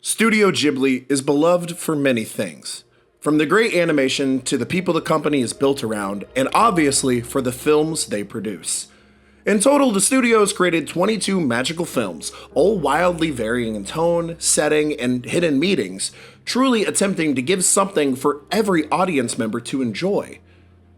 Studio Ghibli is beloved for many things, from the great animation to the people the company is built around, and obviously for the films they produce. In total, the studio has created 22 magical films, all wildly varying in tone, setting, and hidden meanings, truly attempting to give something for every audience member to enjoy.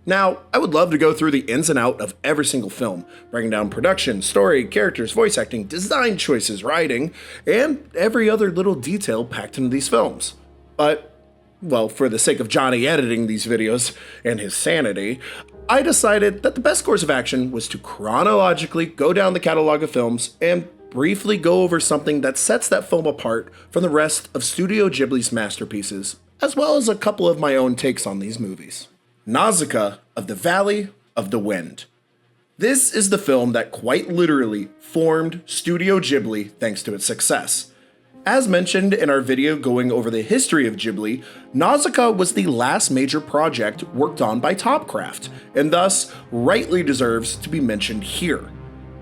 Now, I would love to go through the ins and outs of every single film, breaking down production, story, characters, voice acting, design choices, writing, and every other little detail packed into these films. But, well, for the sake of Johnny editing these videos and his sanity, I decided that the best course of action was to chronologically go down the catalog of films and briefly go over something that sets that film apart from the rest of Studio Ghibli's masterpieces, as well as a couple of my own takes on these movies. Nausicaä of the Valley of the Wind. This is the film that quite literally formed Studio Ghibli thanks to its success. As mentioned in our video going over the history of Ghibli, Nausicaä was the last major project worked on by Topcraft, and thus rightly deserves to be mentioned here.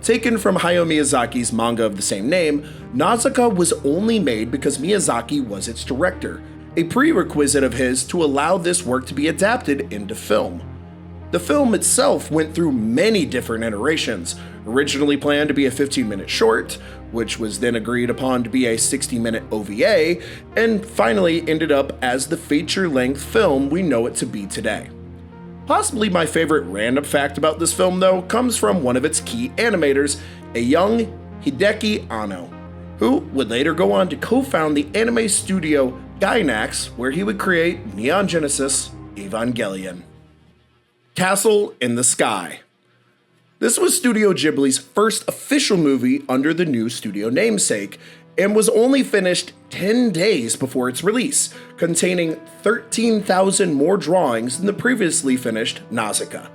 Taken from Hayao Miyazaki's manga of the same name, Nausicaä was only made because Miyazaki was its director, a prerequisite of his to allow this work to be adapted into film. The film itself went through many different iterations, originally planned to be a 15-minute short, which was then agreed upon to be a 60-minute OVA, and finally ended up as the feature-length film we know it to be today. Possibly my favorite random fact about this film, though, comes from one of its key animators, a young Hideki Anno, who would later go on to co-found the anime studio Gainax, where he would create Neon Genesis Evangelion. Castle in the Sky. This was Studio Ghibli's first official movie under the new studio namesake, and was only finished 10 days before its release, containing 13,000 more drawings than the previously finished Nausicaä.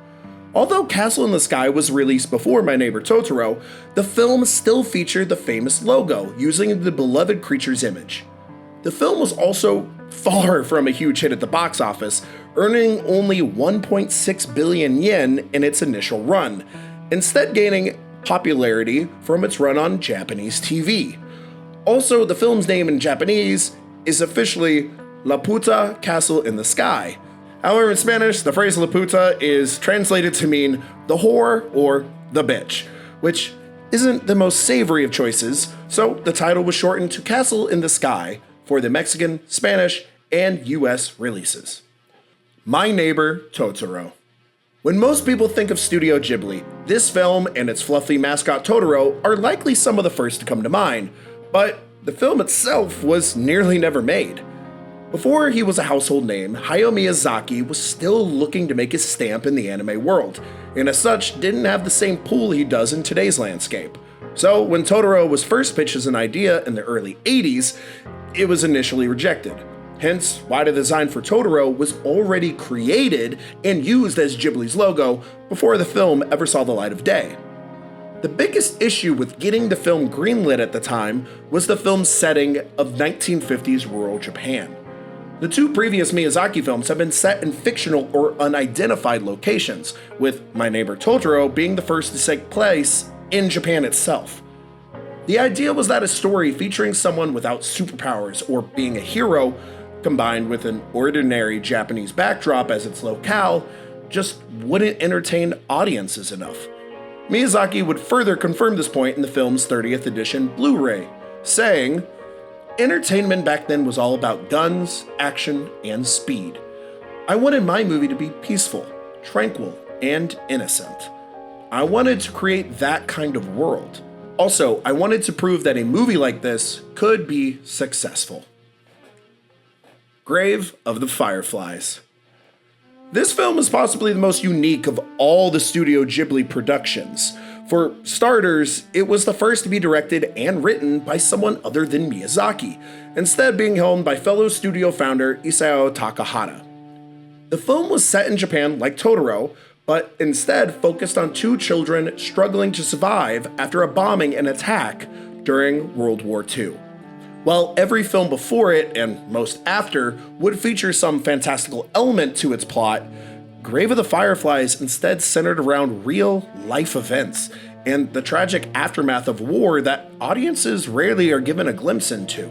Although Castle in the Sky was released before My Neighbor Totoro, the film still featured the famous logo using the beloved creature's image. The film was also far from a huge hit at the box office, earning only 1.6 billion yen in its initial run, instead gaining popularity from its run on Japanese TV. Also, the film's name in Japanese is officially La Puta Castle in the Sky. However, in Spanish, the phrase La Puta is translated to mean the whore or the bitch, which isn't the most savory of choices, so the title was shortened to Castle in the Sky for the Mexican, Spanish, and US releases. My Neighbor Totoro. When most people think of Studio Ghibli, this film and its fluffy mascot Totoro are likely some of the first to come to mind, but the film itself was nearly never made. Before he was a household name, Hayao Miyazaki was still looking to make his stamp in the anime world, and as such didn't have the same pull he does in today's landscape. So when Totoro was first pitched as an idea in the early 80s, it was initially rejected. Hence why the design for Totoro was already created and used as Ghibli's logo before the film ever saw the light of day. The biggest issue with getting the film greenlit at the time was the film's setting of 1950s rural Japan. The two previous Miyazaki films have been set in fictional or unidentified locations, with My Neighbor Totoro being the first to take place in Japan itself. The idea was that a story featuring someone without superpowers or being a hero, combined with an ordinary Japanese backdrop as its locale, just wouldn't entertain audiences enough. Miyazaki would further confirm this point in the film's 30th edition Blu-ray, saying, "Entertainment back then was all about guns, action, and speed. I wanted my movie to be peaceful, tranquil, and innocent. I wanted to create that kind of world. Also, I wanted to prove that a movie like this could be successful." Grave of the Fireflies. This film is possibly the most unique of all the Studio Ghibli productions. For starters, it was the first to be directed and written by someone other than Miyazaki, instead being helmed by fellow studio founder Isao Takahata. The film was set in Japan like Totoro, but instead focused on two children struggling to survive after a bombing and attack during World War II. While every film before it, and most after, would feature some fantastical element to its plot, Grave of the Fireflies instead centered around real-life events and the tragic aftermath of war that audiences rarely are given a glimpse into.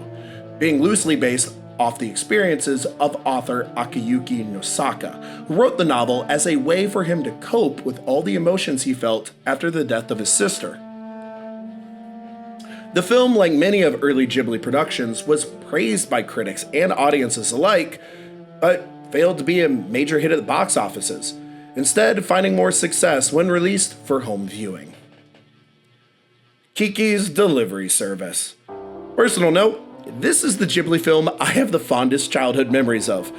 being loosely based off the experiences of author Akiyuki Nosaka, who wrote the novel as a way for him to cope with all the emotions he felt after the death of his sister. The film, like many of early Ghibli productions, was praised by critics and audiences alike, but failed to be a major hit at the box offices, instead finding more success when released for home viewing. Kiki's Delivery Service. Personal note, this is the Ghibli film I have the fondest childhood memories of.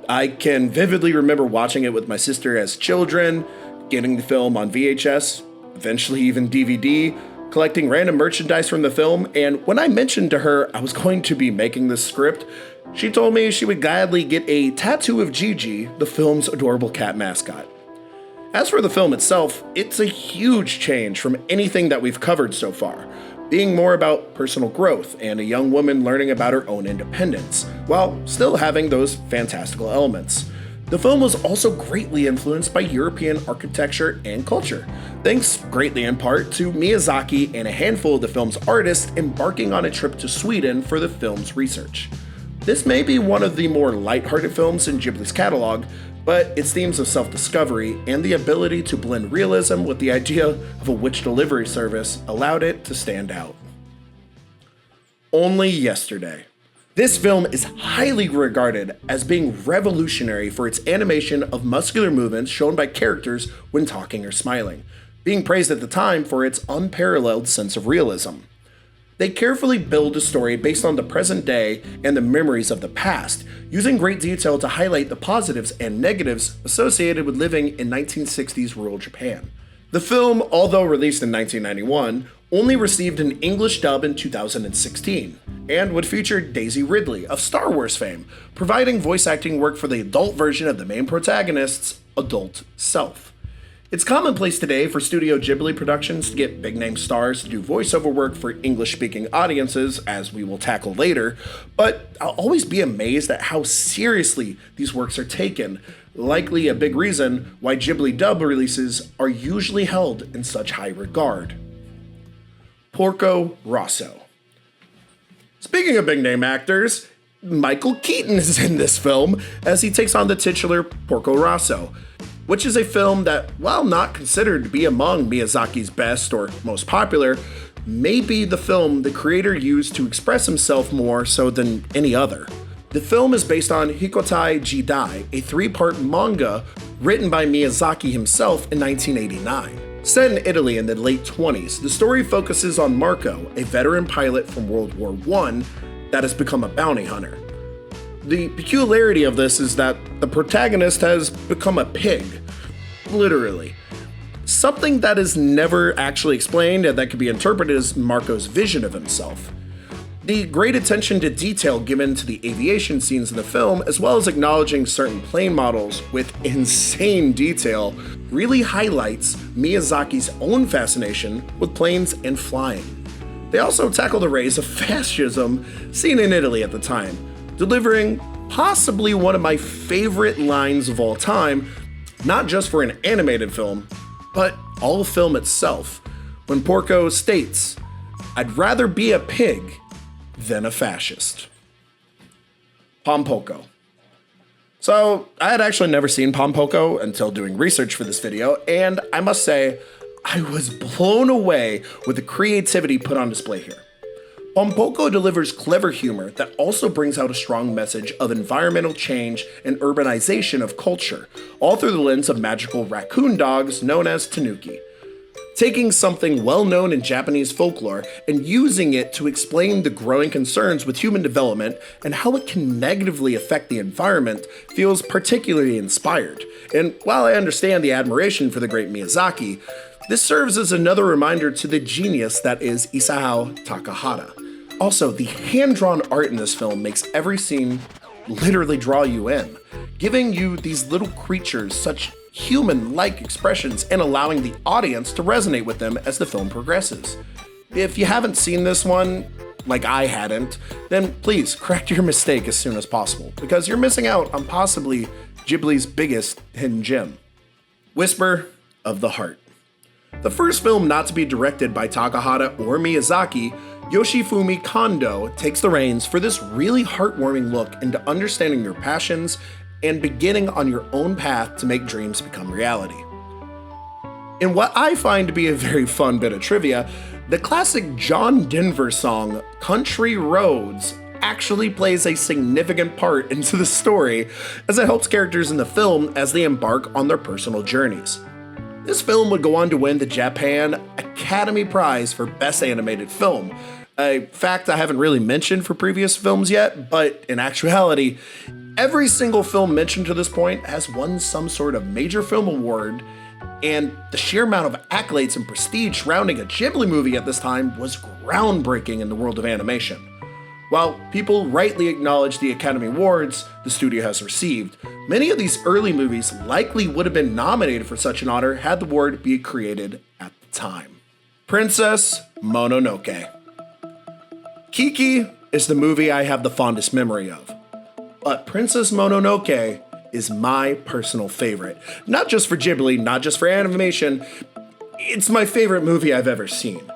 I can vividly remember watching it with my sister as children, getting the film on VHS, eventually even DVD, collecting random merchandise from the film, and when I mentioned to her I was going to be making this script, she told me she would gladly get a tattoo of Gigi, the film's adorable cat mascot. As for the film itself, it's a huge change from anything that we've covered so far, being more about personal growth and a young woman learning about her own independence, while still having those fantastical elements. The film was also greatly influenced by European architecture and culture, thanks greatly in part to Miyazaki and a handful of the film's artists embarking on a trip to Sweden for the film's research. This may be one of the more lighthearted films in Ghibli's catalog, but its themes of self-discovery and the ability to blend realism with the idea of a witch delivery service allowed it to stand out. Only Yesterday. This film is highly regarded as being revolutionary for its animation of muscular movements shown by characters when talking or smiling, being praised at the time for its unparalleled sense of realism. They carefully build a story based on the present day and the memories of the past, using great detail to highlight the positives and negatives associated with living in 1960s rural Japan. The film, although released in 1991, only received an English dub in 2016, and would feature Daisy Ridley of Star Wars fame, providing voice acting work for the adult version of the main protagonist's adult self. It's commonplace today for Studio Ghibli productions to get big-name stars to do voiceover work for English-speaking audiences, as we will tackle later, but I'll always be amazed at how seriously these works are taken, likely a big reason why Ghibli dub releases are usually held in such high regard. Porco Rosso. Speaking of big-name actors, Michael Keaton is in this film as he takes on the titular Porco Rosso, which is a film that, while not considered to be among Miyazaki's best or most popular, may be the film the creator used to express himself more so than any other. The film is based on Hikotai Jidai, a 3-part manga written by Miyazaki himself in 1989. Set in Italy in the late 20s, the story focuses on Marco, a veteran pilot from World War I that has become a bounty hunter. The peculiarity of this is that the protagonist has become a pig, literally. Something that is never actually explained and that can be interpreted as Marco's vision of himself. The great attention to detail given to the aviation scenes in the film, as well as acknowledging certain plane models with insane detail, really highlights Miyazaki's own fascination with planes and flying. They also tackle the rays of fascism seen in Italy at the time, delivering possibly one of my favorite lines of all time, not just for an animated film, but all film itself, when Porco states, "I'd rather be a pig than a fascist." Pom Poko. So, I had actually never seen Pom Poko until doing research for this video, and I must say, I was blown away with the creativity put on display here. Pom Poko delivers clever humor that also brings out a strong message of environmental change and urbanization of culture, all through the lens of magical raccoon dogs known as tanuki. Taking something well known in Japanese folklore and using it to explain the growing concerns with human development and how it can negatively affect the environment feels particularly inspired. And while I understand the admiration for the great Miyazaki, this serves as another reminder to the genius that is Isao Takahata. Also, the hand-drawn art in this film makes every scene literally draw you in, giving you these little creatures such human-like expressions and allowing the audience to resonate with them as the film progresses. If you haven't seen this one, like I hadn't, then please correct your mistake as soon as possible, because you're missing out on possibly Ghibli's biggest hidden gem. Whisper of the Heart. The first film not to be directed by Takahata or Miyazaki, Yoshifumi Kondo takes the reins for this really heartwarming look into understanding your passions and beginning on your own path to make dreams become reality. In what I find to be a very fun bit of trivia, the classic John Denver song, Country Roads, actually plays a significant part into the story as it helps characters in the film as they embark on their personal journeys. This film would go on to win the Japan Academy Prize for Best Animated Film, a fact I haven't really mentioned for previous films yet, but in actuality, every single film mentioned to this point has won some sort of major film award, and the sheer amount of accolades and prestige surrounding a Ghibli movie at this time was groundbreaking in the world of animation. While people rightly acknowledge the Academy Awards the studio has received, many of these early movies likely would have been nominated for such an honor had the award be created at the time. Princess Mononoke. Kiki is the movie I have the fondest memory of, but Princess Mononoke is my personal favorite. Not just for Ghibli, not just for animation, it's my favorite movie I've ever seen.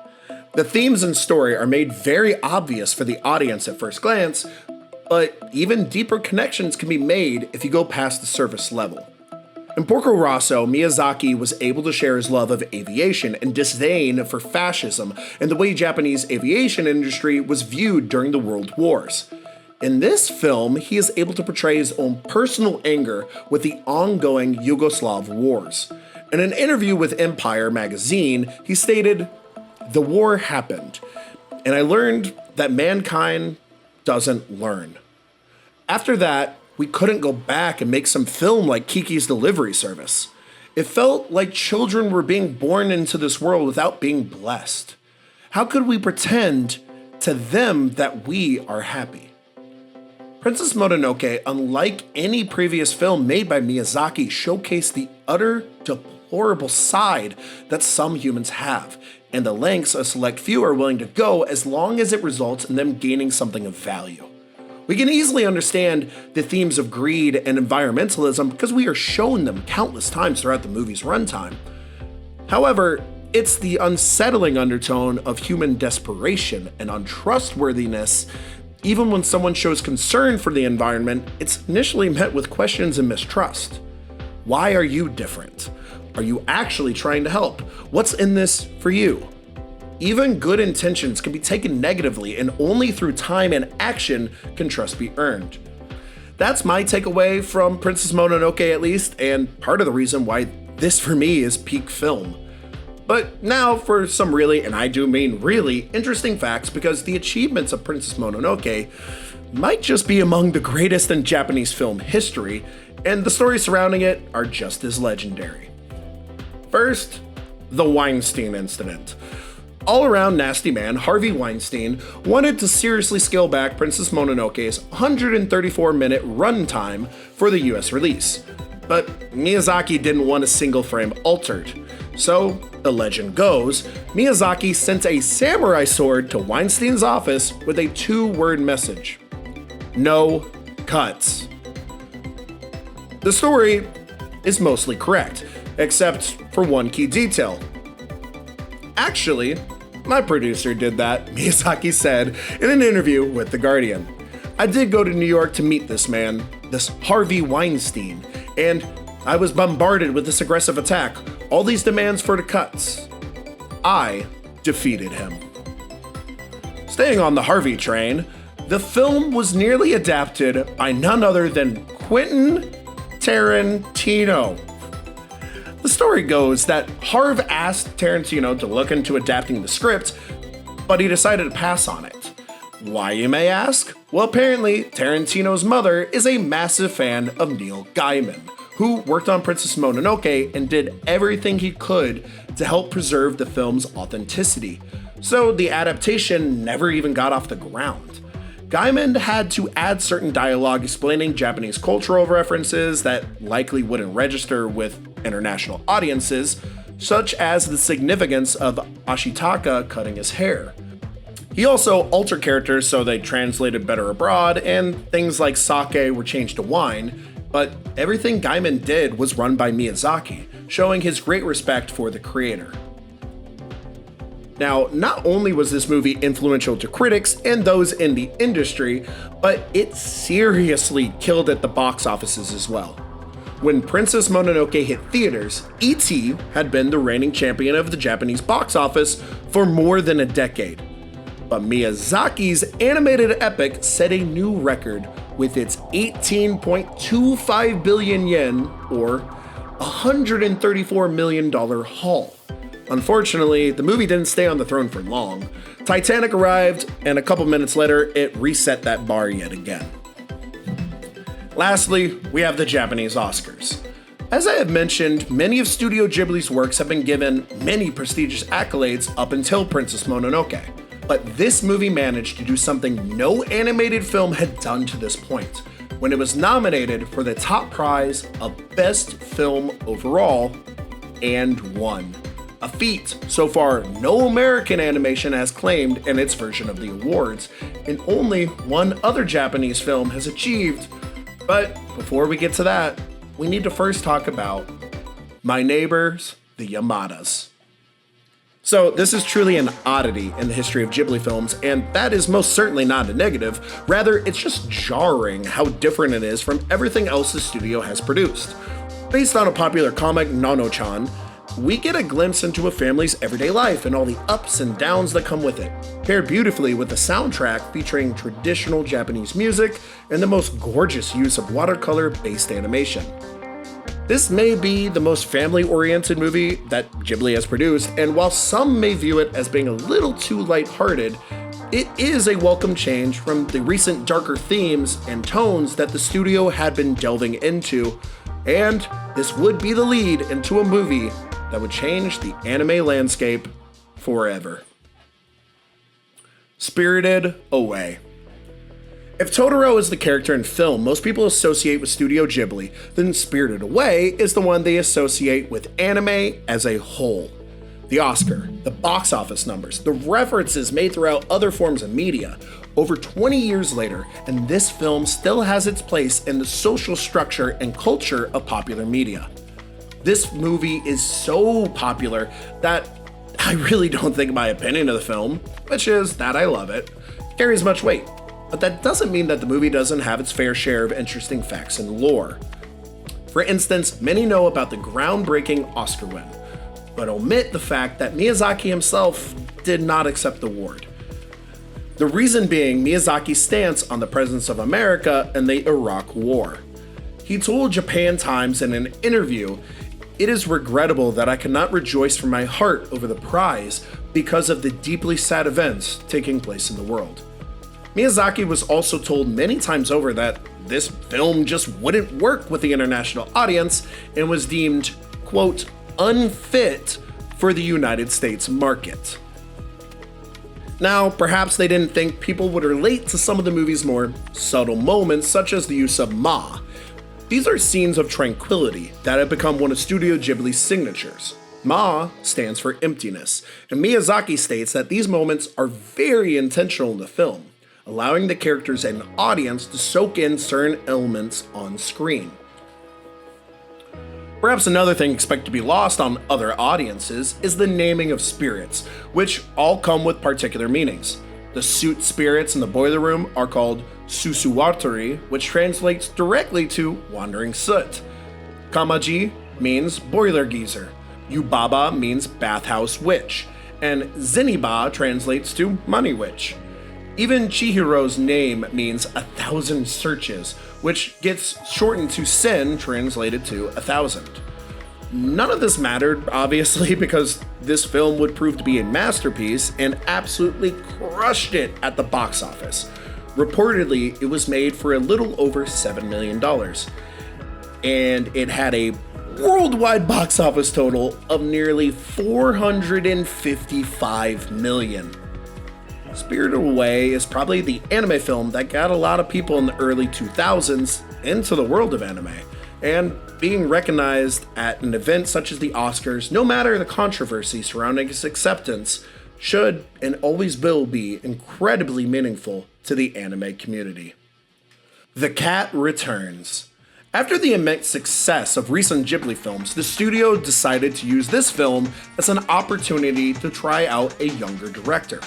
The themes and story are made very obvious for the audience at first glance, but even deeper connections can be made if you go past the surface level. In Porco Rosso, Miyazaki was able to share his love of aviation and disdain for fascism and the way Japanese aviation industry was viewed during the World Wars. In this film, he is able to portray his own personal anger with the ongoing Yugoslav wars. In an interview with Empire magazine, he stated, "The war happened, and I learned that mankind doesn't learn. After that, we couldn't go back and make some film like Kiki's Delivery Service. It felt like children were being born into this world without being blessed. How could we pretend to them that we are happy?" Princess Mononoke, unlike any previous film made by Miyazaki, showcased the utter deplorable side that some humans have, and the lengths a select few are willing to go as long as it results in them gaining something of value. We can easily understand the themes of greed and environmentalism because we are shown them countless times throughout the movie's runtime. However, it's the unsettling undertone of human desperation and untrustworthiness. Even when someone shows concern for the environment, it's initially met with questions and mistrust. Why are you different? Are you actually trying to help? What's in this for you? Even good intentions can be taken negatively, and only through time and action can trust be earned. That's my takeaway from Princess Mononoke, at least, and part of the reason why this for me is peak film. But now for some really, and I do mean really, interesting facts, because the achievements of Princess Mononoke might just be among the greatest in Japanese film history, and the stories surrounding it are just as legendary. First, the Weinstein incident. All-around nasty man Harvey Weinstein wanted to seriously scale back Princess Mononoke's 134-minute runtime for the US release, but Miyazaki didn't want a single frame altered. So, the legend goes, Miyazaki sent a samurai sword to Weinstein's office with a 2-word message: "No cuts." The story is mostly correct, except for one key detail. "Actually, my producer did that," Miyazaki said in an interview with The Guardian. "I did go to New York to meet this man, this Harvey Weinstein, and I was bombarded with this aggressive attack, all these demands for the cuts. I defeated him." Staying on the Harvey train, the film was nearly adapted by none other than Quentin Tarantino. The story goes that Harv asked Tarantino to look into adapting the script, but he decided to pass on it. Why, you may ask? Well, apparently, Tarantino's mother is a massive fan of Neil Gaiman, who worked on Princess Mononoke and did everything he could to help preserve the film's authenticity, so the adaptation never even got off the ground. Gaiman had to add certain dialogue explaining Japanese cultural references that likely wouldn't register with international audiences, such as the significance of Ashitaka cutting his hair. He also altered characters so they translated better abroad, and things like sake were changed to wine, but everything Gaiman did was run by Miyazaki, showing his great respect for the creator. Now, not only was this movie influential to critics and those in the industry, but it seriously killed at the box offices as well. When Princess Mononoke hit theaters, E.T. had been the reigning champion of the Japanese box office for more than a decade. But Miyazaki's animated epic set a new record with its 18.25 billion yen, or $134 million haul. Unfortunately, the movie didn't stay on the throne for long. Titanic arrived, and a couple minutes later, it reset that bar yet again. Lastly, we have the Japanese Oscars. As I have mentioned, many of Studio Ghibli's works have been given many prestigious accolades up until Princess Mononoke. But this movie managed to do something no animated film had done to this point, when it was nominated for the top prize of Best Film Overall, and won. A feat so far no American animation has claimed in its version of the awards, and only one other Japanese film has achieved. But before we get to that, we need to first talk about My Neighbors the Yamadas. So this is truly an oddity in the history of Ghibli films, and that is most certainly not a negative. Rather, it's just jarring how different it is from everything else the studio has produced. Based on a popular comic, Nono-chan, we get a glimpse into a family's everyday life and all the ups and downs that come with it, paired beautifully with a soundtrack featuring traditional Japanese music and the most gorgeous use of watercolor-based animation. This may be the most family-oriented movie that Ghibli has produced, and while some may view it as being a little too lighthearted, it is a welcome change from the recent darker themes and tones that the studio had been delving into, and this would be the lead into a movie that would change the anime landscape forever. Spirited Away. If Totoro is the character in film most people associate with Studio Ghibli, then Spirited Away is the one they associate with anime as a whole. The Oscar, the box office numbers, the references made throughout other forms of media. Over 20 years later, and this film still has its place in the social structure and culture of popular media. This movie is so popular that I really don't think my opinion of the film, which is that I love it, carries much weight. But that doesn't mean that the movie doesn't have its fair share of interesting facts and lore. For instance, many know about the groundbreaking Oscar win, but omit the fact that Miyazaki himself did not accept the award. The reason being Miyazaki's stance on the presence of America in the Iraq War. He told Japan Times in an interview, "It is regrettable that I cannot rejoice from my heart over the prize because of the deeply sad events taking place in the world." Miyazaki was also told many times over that this film just wouldn't work with the international audience and was deemed, quote, unfit for the United States market. Now, perhaps they didn't think people would relate to some of the movie's more subtle moments, such as the use of Ma. These are scenes of tranquility that have become one of Studio Ghibli's signatures. Ma stands for emptiness, and Miyazaki states that these moments are very intentional in the film, allowing the characters and audience to soak in certain elements on screen. Perhaps another thing expected to be lost on other audiences is the naming of spirits, which all come with particular meanings. The suit spirits in the boiler room are called Susuwatori, which translates directly to wandering soot. Kamaji means boiler geyser, Yubaba means bathhouse witch, and Zeniba translates to money witch. Even Chihiro's name means 1,000 searches, which gets shortened to Sen, translated to 1,000. None of this mattered, obviously, because this film would prove to be a masterpiece and absolutely crushed it at the box office. Reportedly, it was made for a little over $7 million, and it had a worldwide box office total of nearly $455 million. Spirited Away is probably the anime film that got a lot of people in the early 2000s into the world of anime, and being recognized at an event such as the Oscars, no matter the controversy surrounding its acceptance, should and always will be incredibly meaningful to the anime community. The Cat Returns. After the immense success of recent Ghibli films, the studio decided to use this film as an opportunity to try out a younger director.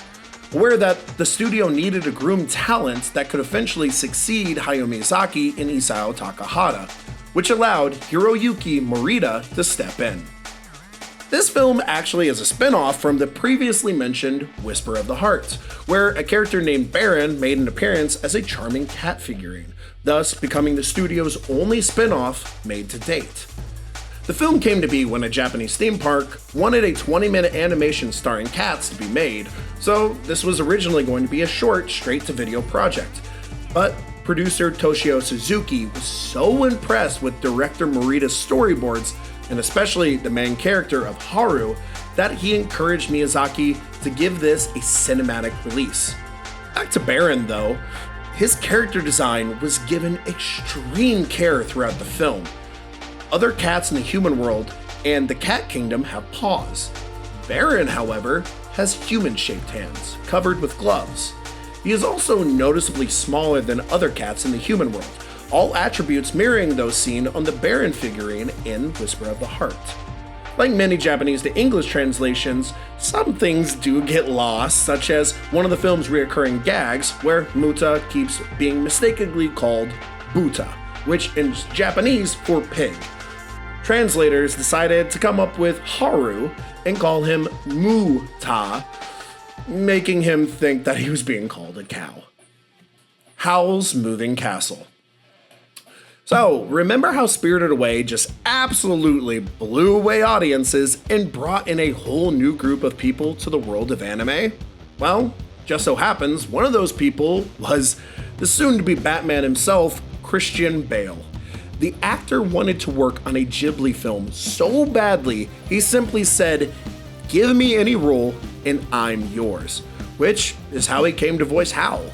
Aware that the studio needed to groom talent that could eventually succeed Hayao Miyazaki and Isao Takahata, which allowed Hiroyuki Morita to step in. This film actually is a spin-off from the previously mentioned Whisper of the Heart, where a character named Baron made an appearance as a charming cat figurine, thus becoming the studio's only spin-off made to date. The film came to be when a Japanese theme park wanted a 20-minute animation starring cats to be made, so this was originally going to be a short, straight-to-video project. But producer Toshio Suzuki was so impressed with director Morita's storyboards, and especially the main character of Haru, that he encouraged Miyazaki to give this a cinematic release. Back to Baron though, his character design was given extreme care throughout the film. Other cats in the human world and the cat kingdom have paws. Baron, however, has human-shaped hands, covered with gloves. He is also noticeably smaller than other cats in the human world, all attributes mirroring those seen on the Baron figurine in Whisper of the Heart. Like many Japanese to English translations, some things do get lost, such as one of the film's reoccurring gags where Muta keeps being mistakenly called Buta, which in Japanese for pig. Translators decided to come up with Haru and call him Muta, making him think that he was being called a cow. Howl's Moving Castle. So, remember how Spirited Away just absolutely blew away audiences and brought in a whole new group of people to the world of anime? Well, just so happens one of those people was the soon-to-be Batman himself, Christian Bale. The actor wanted to work on a Ghibli film so badly, he simply said, "Give me any role and I'm yours," which is how he came to voice Howl.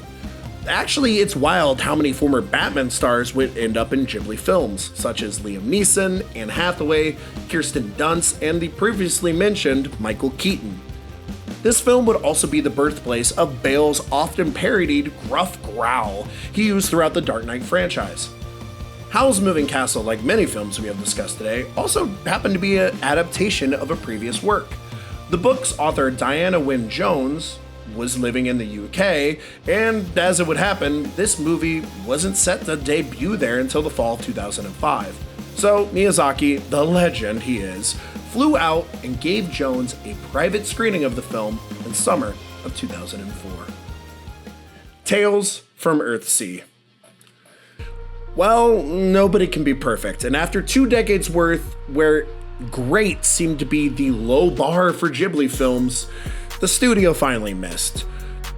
Actually, it's wild how many former Batman stars would end up in Ghibli films, such as Liam Neeson, Anne Hathaway, Kirsten Dunst, and the previously mentioned Michael Keaton. This film would also be the birthplace of Bale's often parodied gruff growl he used throughout the Dark Knight franchise. Howl's Moving Castle, like many films we have discussed today, also happened to be an adaptation of a previous work. The book's author Diana Wynne Jones was living in the UK, and as it would happen, this movie wasn't set to debut there until the fall of 2005. So Miyazaki, the legend he is, flew out and gave Jones a private screening of the film in summer of 2004. Tales from Earthsea. Well, nobody can be perfect, and after 2 decades worth where great seemed to be the low bar for Ghibli films, the studio finally missed.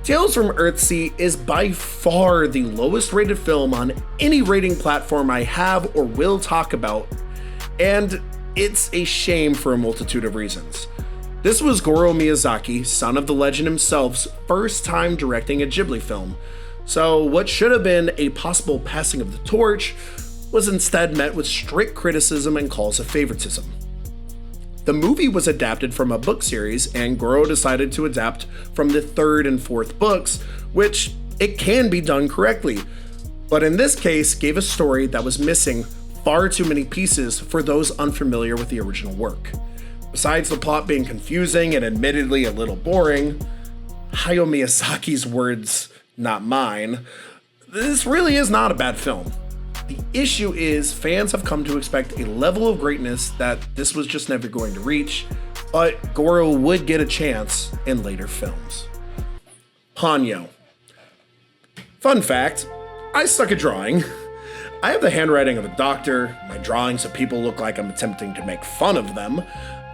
Tales from Earthsea is by far the lowest rated film on any rating platform I have or will talk about, and it's a shame for a multitude of reasons. This was Goro Miyazaki, son of the legend himself's first time directing a Ghibli film, so what should have been a possible passing of the torch was instead met with strict criticism and calls of favoritism. The movie was adapted from a book series, and Goro decided to adapt from the 3rd and 4th books, which it can be done correctly, but in this case gave a story that was missing far too many pieces for those unfamiliar with the original work. Besides the plot being confusing and admittedly a little boring, Hayao Miyazaki's words, not mine, this really is not a bad film. The issue is fans have come to expect a level of greatness that this was just never going to reach, but Goro would get a chance in later films. Ponyo. Fun fact, I suck at drawing. I have the handwriting of a doctor, my drawings of people look like I'm attempting to make fun of them,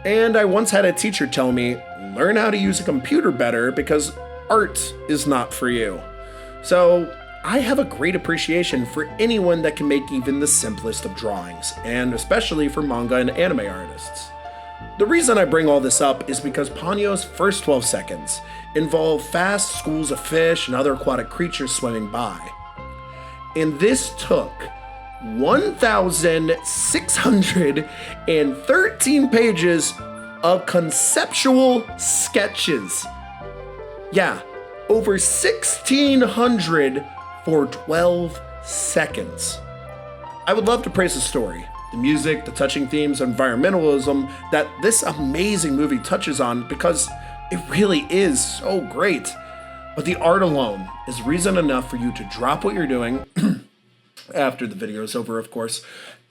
and I once had a teacher tell me, learn how to use a computer better because art is not for you. So, I have a great appreciation for anyone that can make even the simplest of drawings, and especially for manga and anime artists. The reason I bring all this up is because Ponyo's first 12 seconds involve fast schools of fish and other aquatic creatures swimming by. And this took 1,613 pages of conceptual sketches. Yeah, over 1,600 for 12 seconds. I would love to praise the story, the music, the touching themes of environmentalism that this amazing movie touches on because it really is so great. But the art alone is reason enough for you to drop what you're doing, after the video is over of course,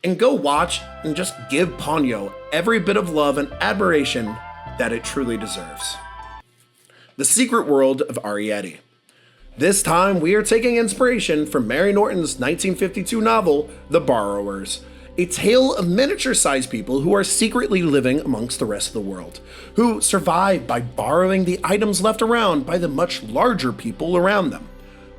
and go watch and just give Ponyo every bit of love and admiration that it truly deserves. The Secret World of Arrietty. This time we are taking inspiration from Mary Norton's 1952 novel, The Borrowers, a tale of miniature-sized people who are secretly living amongst the rest of the world, who survive by borrowing the items left around by the much larger people around them.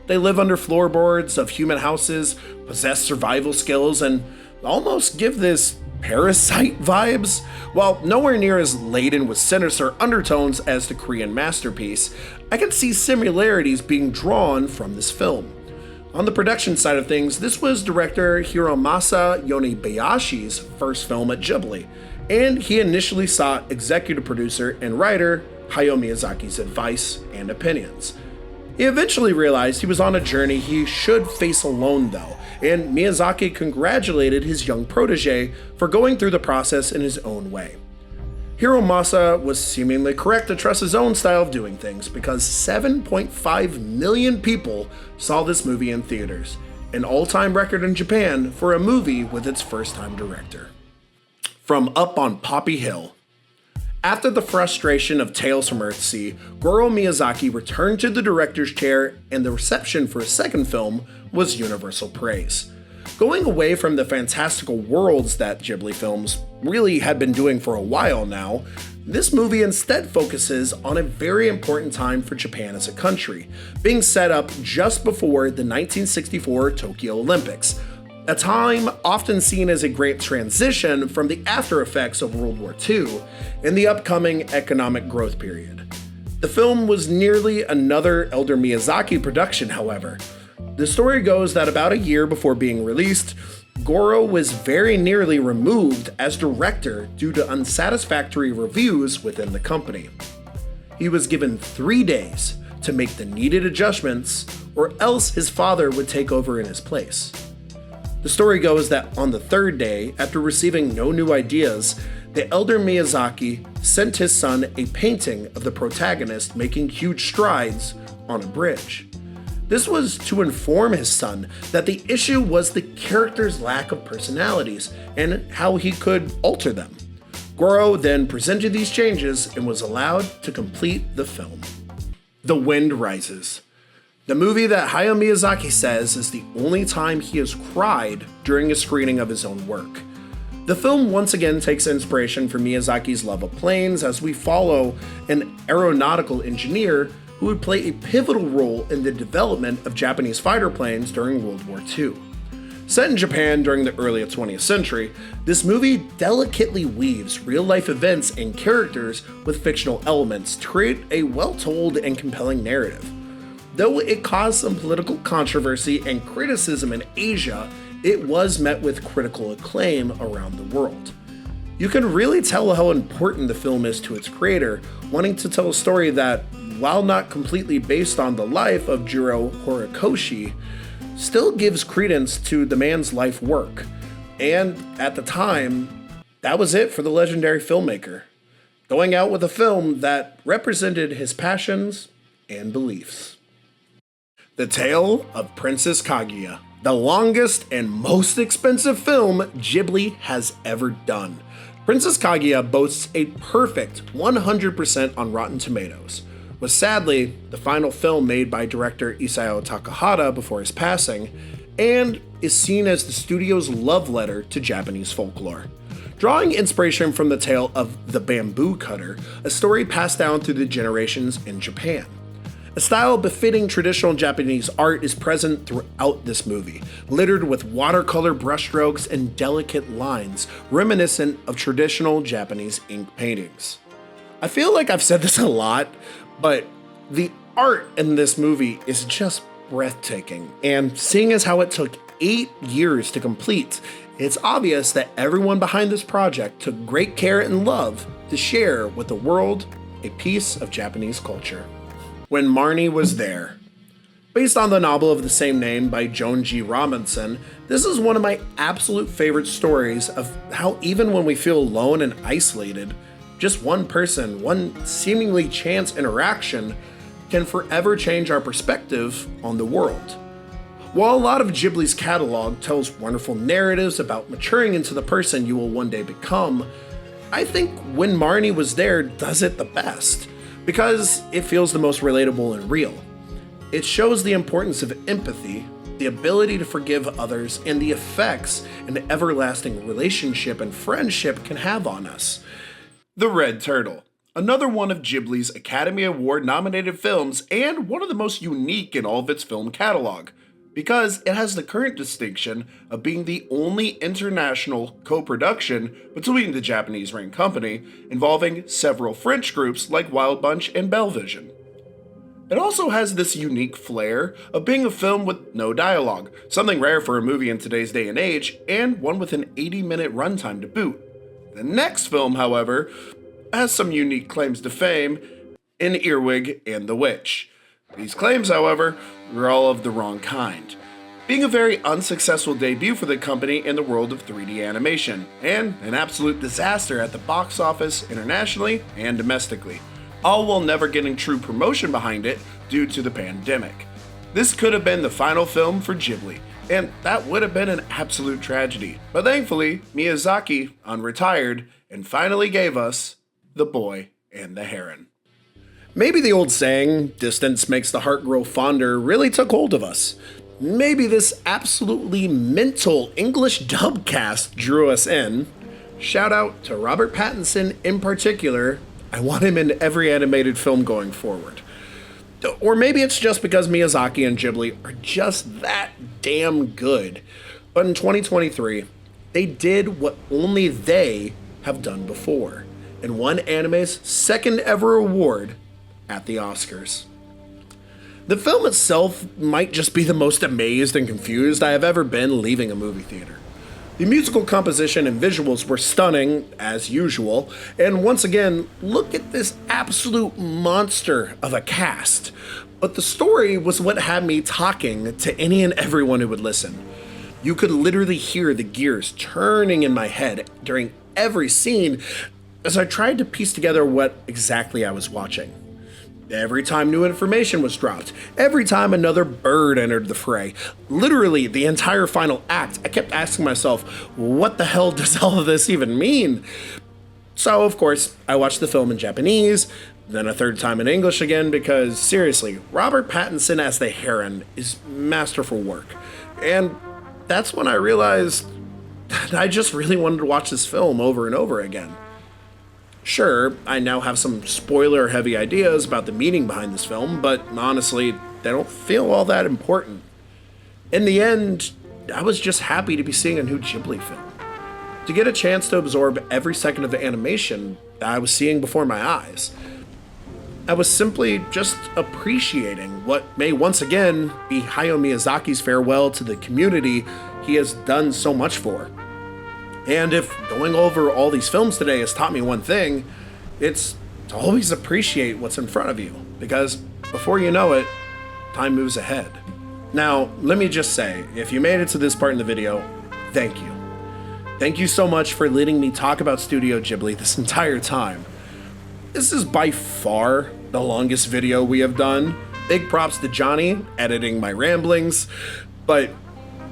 They live under floorboards of human houses, possess survival skills, and almost give this Parasite vibes. While nowhere near as laden with sinister undertones as the Korean masterpiece, I can see similarities being drawn from this film. On the production side of things, this was director Hiromasa Yonebayashi's first film at Ghibli, and he initially sought executive producer and writer Hayao Miyazaki's advice and opinions. He eventually realized he was on a journey he should face alone though, and Miyazaki congratulated his young protege for going through the process in his own way. Hiromasa was seemingly correct to trust his own style of doing things because 7.5 million people saw this movie in theaters, an all-time record in Japan for a movie with its first-time director. From Up on Poppy Hill. After the frustration of Tales from Earthsea, Goro Miyazaki returned to the director's chair, and the reception for his second film was universal praise. Going away from the fantastical worlds that Ghibli films really had been doing for a while now, this movie instead focuses on a very important time for Japan as a country, being set up just before the 1964 Tokyo Olympics, a time often seen as a great transition from the after effects of World War II and the upcoming economic growth period. The film was nearly another Elder Miyazaki production, however. The story goes that about a year before being released, Goro was very nearly removed as director due to unsatisfactory reviews within the company. He was given 3 days to make the needed adjustments, or else his father would take over in his place. The story goes that on the 3rd day, after receiving no new ideas, the elder Miyazaki sent his son a painting of the protagonist making huge strides on a bridge. This was to inform his son that the issue was the character's lack of personalities and how he could alter them. Goro then presented these changes and was allowed to complete the film. The Wind Rises. The movie that Hayao Miyazaki says is the only time he has cried during a screening of his own work. The film once again takes inspiration from Miyazaki's love of planes as we follow an aeronautical engineer who would play a pivotal role in the development of Japanese fighter planes during World War II. Set in Japan during the early 20th century, this movie delicately weaves real-life events and characters with fictional elements to create a well-told and compelling narrative. Though it caused some political controversy and criticism in Asia, it was met with critical acclaim around the world. You can really tell how important the film is to its creator, wanting to tell a story that, while not completely based on the life of Jiro Horikoshi, still gives credence to the man's life work. And at the time, that was it for the legendary filmmaker, going out with a film that represented his passions and beliefs. The Tale of Princess Kaguya, the longest and most expensive film Ghibli has ever done. Princess Kaguya boasts a perfect 100% on Rotten Tomatoes, was sadly the final film made by director Isao Takahata before his passing, and is seen as the studio's love letter to Japanese folklore. Drawing inspiration from the tale of the bamboo cutter, a story passed down through the generations in Japan. A style befitting traditional Japanese art is present throughout this movie, littered with watercolor brushstrokes and delicate lines reminiscent of traditional Japanese ink paintings. I feel like I've said this a lot, but the art in this movie is just breathtaking, and seeing as how it took 8 years to complete, it's obvious that everyone behind this project took great care and love to share with the world a piece of Japanese culture. When Marnie Was There. Based on the novel of the same name by Joan G. Robinson, this is one of my absolute favorite stories of how even when we feel alone and isolated, just one person, one seemingly chance interaction, can forever change our perspective on the world. While a lot of Ghibli's catalog tells wonderful narratives about maturing into the person you will one day become, I think When Marnie Was There does it the best, because it feels the most relatable and real. It shows the importance of empathy, the ability to forgive others, and the effects an everlasting relationship and friendship can have on us. The Red Turtle, another one of Ghibli's Academy Award nominated films and one of the most unique in all of its film catalog, because it has the current distinction of being the only international co-production between the Japanese Rain Company, involving several French groups like Wild Bunch and Belvision. It also has this unique flair of being a film with no dialogue, something rare for a movie in today's day and age, and one with an 80-minute runtime to boot. The next film, however, has some unique claims to fame in Earwig and the Witch. These claims, however, were all of the wrong kind, being a very unsuccessful debut for the company in the world of 3D animation, and an absolute disaster at the box office internationally and domestically, all while never getting true promotion behind it due to the pandemic. This could have been the final film for Ghibli, and that would have been an absolute tragedy. But thankfully, Miyazaki unretired and finally gave us The Boy and the Heron. Maybe the old saying, "distance makes the heart grow fonder," really took hold of us. Maybe this absolutely mental English dub cast drew us in. Shout out to Robert Pattinson in particular. I want him in every animated film going forward. Or maybe it's just because Miyazaki and Ghibli are just that damn good. But in 2023, they did what only they have done before, and won anime's second ever award at the Oscars. The film itself might just be the most amazed and confused I have ever been leaving a movie theater. The musical composition and visuals were stunning, as usual, and once again, look at this absolute monster of a cast. But the story was what had me talking to any and everyone who would listen. You could literally hear the gears turning in my head during every scene as I tried to piece together what exactly I was watching. Every time new information was dropped, every time another bird entered the fray, literally the entire final act, I kept asking myself, what the hell does all of this even mean? So, of course, I watched the film in Japanese, then a third time in English again, because seriously, Robert Pattinson as the Heron is masterful work. And that's when I realized that I just really wanted to watch this film over and over again. Sure, I now have some spoiler-heavy ideas about the meaning behind this film, but honestly, they don't feel all that important. In the end, I was just happy to be seeing a new Ghibli film. To get a chance to absorb every second of the animation that I was seeing before my eyes. I was simply just appreciating what may once again be Hayao Miyazaki's farewell to the community he has done so much for. And if going over all these films today has taught me one thing, it's to always appreciate what's in front of you, because before you know it, time moves ahead. Now, let me just say, if you made it to this part in the video, thank you. Thank you so much for letting me talk about Studio Ghibli this entire time. This is by far the longest video we have done. Big props to Johnny, editing my ramblings, but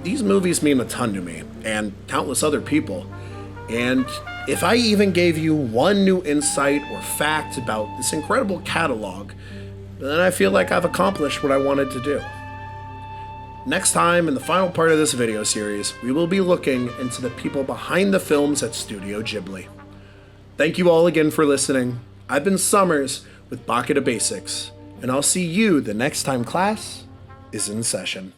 these movies mean a ton to me, and countless other people. And if I even gave you one new insight or fact about this incredible catalog, then I feel like I've accomplished what I wanted to do. Next time, in the final part of this video series, we will be looking into the people behind the films at Studio Ghibli. Thank you all again for listening. I've been Summers with Baka to Basics, and I'll see you the next time class is in session.